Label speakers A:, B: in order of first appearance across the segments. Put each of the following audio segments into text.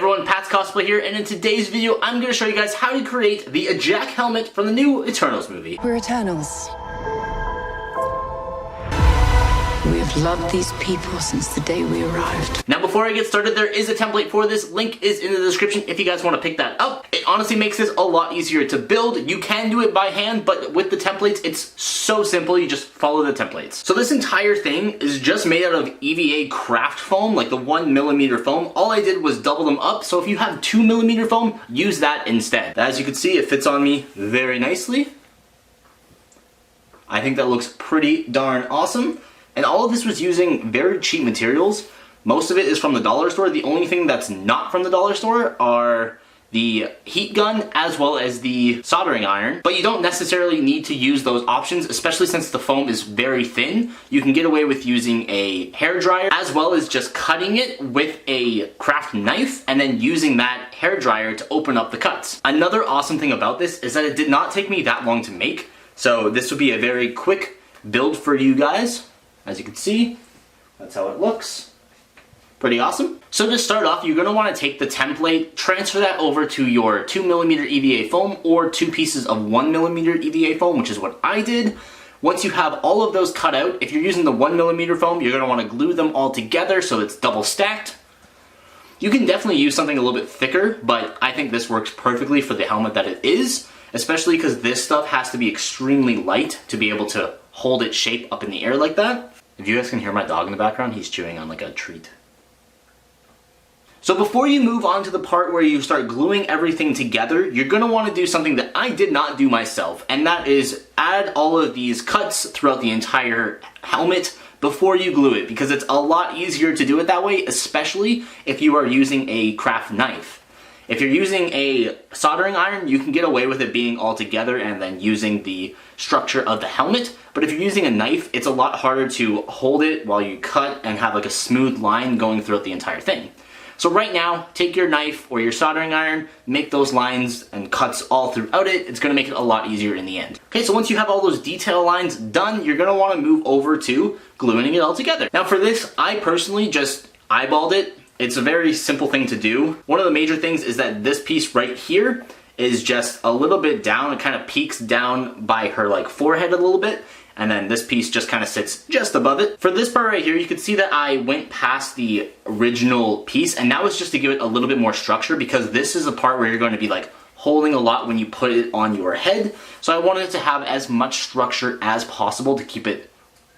A: everyone, Pat's Cosplay here, and in today's video, I'm going to show you guys how to create the Ajak helmet from the new Eternals movie.
B: We're Eternals. We have loved these people since the day we arrived.
A: Now, before I get started, there is a template for this. Link is in the description if you guys want to pick that up. It honestly makes this a lot easier to build. You can do it by hand, but with the templates, it's so simple. You just follow the templates. So this entire thing is just made out of EVA craft foam, like the 1mm foam. All I did was double them up. So if you have 2mm foam, use that instead. As you can see, it fits on me very nicely. I think that looks pretty darn awesome. And all of this was using very cheap materials. Most of it is from the dollar store. The only thing that's not from the dollar store are the heat gun as well as the soldering iron. But you don't necessarily need to use those options, especially since the foam is very thin. You can get away with using a hair dryer as well as just cutting it with a craft knife and then using that hair dryer to open up the cuts. Another awesome thing about this is that it did not take me that long to make. So this would be a very quick build for you guys. As you can see, that's how it looks. Pretty awesome. So to start off, you're going to want to take the template, transfer that over to your 2mm EVA foam or 2 pieces of 1mm EVA foam, which is what I did. Once you have all of those cut out, if you're using the 1mm foam, you're going to want to glue them all together so it's double stacked. You can definitely use something a little bit thicker, but I think this works perfectly for the helmet that it is, especially because this stuff has to be extremely light to be able to hold its shape up in the air like that. If you guys can hear my dog in the background, he's chewing on like a treat. So before you move on to the part where you start gluing everything together, you're going to want to do something that I did not do myself, and that is add all of these cuts throughout the entire helmet before you glue it, because it's a lot easier to do it that way, especially if you are using a craft knife. If you're using a soldering iron, you can get away with it being all together and then using the structure of the helmet. But if you're using a knife, it's a lot harder to hold it while you cut and have like a smooth line going throughout the entire thing. So right now, take your knife or your soldering iron, make those lines and cuts all throughout it. It's going to make it a lot easier in the end. Okay, so once you have all those detail lines done, you're going to want to move over to gluing it all together. Now for this, I personally just eyeballed it. It's a very simple thing to do. One of the major things is that this piece right here is just a little bit down. It kind of peaks down by her like forehead a little bit. And then this piece just kind of sits just above it. For this part right here, you can see that I went past the original piece, and that was just to give it a little bit more structure, because this is a part where you're going to be like holding a lot when you put it on your head. So I wanted it to have as much structure as possible to keep it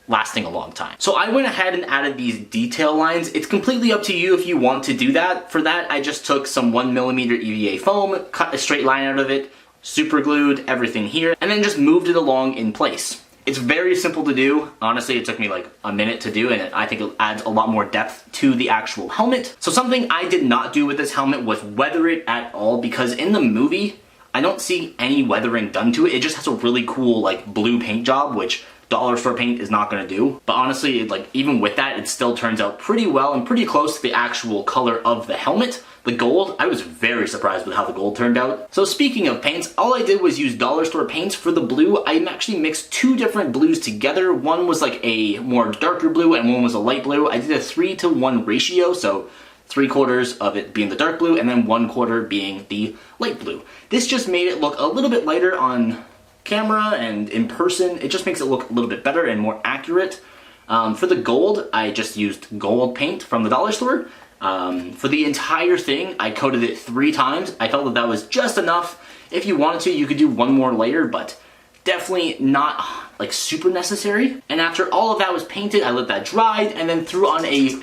A: lasting a long time. So I went ahead and added these detail lines. It's completely up to you if you want to do that. For that, I just took some 1mm EVA foam, cut a straight line out of it, super glued everything here, and then just moved it along in place. It's very simple to do. Honestly, it took me like a minute to do, and I think it adds a lot more depth to the actual helmet. So something I did not do with this helmet was weather it at all, because in the movie, I don't see any weathering done to it. It just has a really cool like blue paint job, which dollar store paint is not going to do. But honestly, like even with that, it still turns out pretty well and pretty close to the actual color of the helmet. The gold, I was very surprised with how the gold turned out. So speaking of paints, all I did was use dollar store paints. For the blue, I actually mixed 2 different blues together. One was like a more darker blue and one was a light blue. I did a 3-to-1 ratio, so 3/4 of it being the dark blue and then 1/4 being the light blue. This just made it look a little bit lighter on camera, and in person it just makes it look a little bit better and more accurate. For the gold, I just used gold paint from the dollar store. For the entire thing, I coated it 3 times. I felt that that was just enough. If you wanted to, you could do 1 more layer, but definitely not like super necessary. And after all of that was painted, I let that dry and then threw on a,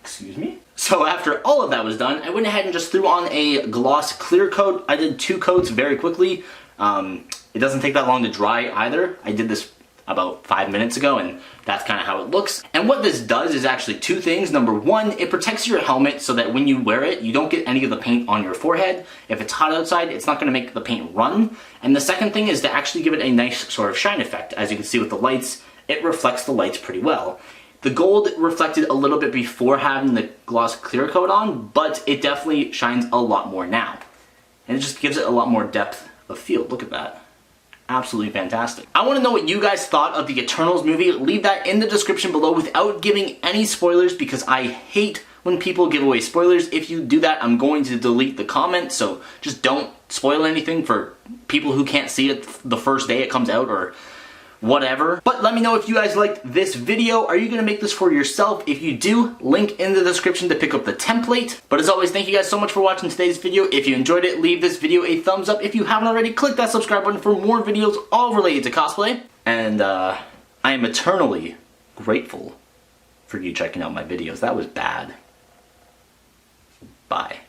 A: excuse me? So after all of that was done, I went ahead and just threw on a gloss clear coat. I did 2 coats very quickly. It doesn't take that long to dry either. I did this about 5 minutes ago, and that's kind of how it looks. And what this does is actually 2 things. Number 1, it protects your helmet so that when you wear it, you don't get any of the paint on your forehead. If it's hot outside, it's not going to make the paint run. And the second thing is to actually give it a nice sort of shine effect. As you can see with the lights, it reflects the lights pretty well. The gold reflected a little bit before having the gloss clear coat on, but it definitely shines a lot more now. And it just gives it a lot more depth of field. Look at that. Absolutely fantastic. I want to know what you guys thought of the Eternals movie. Leave that in the description below without giving any spoilers, because I hate when people give away spoilers. If you do that, I'm going to delete the comment, so just don't spoil anything for people who can't see it the first day it comes out or whatever. But let me know if you guys liked this video. Are you going to make this for yourself? If you do, link in the description to pick up the template. But as always, thank you guys so much for watching today's video. If you enjoyed it, leave this video a thumbs up. If you haven't already, click that subscribe button for more videos all related to cosplay. And I am eternally grateful for you checking out my videos. That was bad. Bye.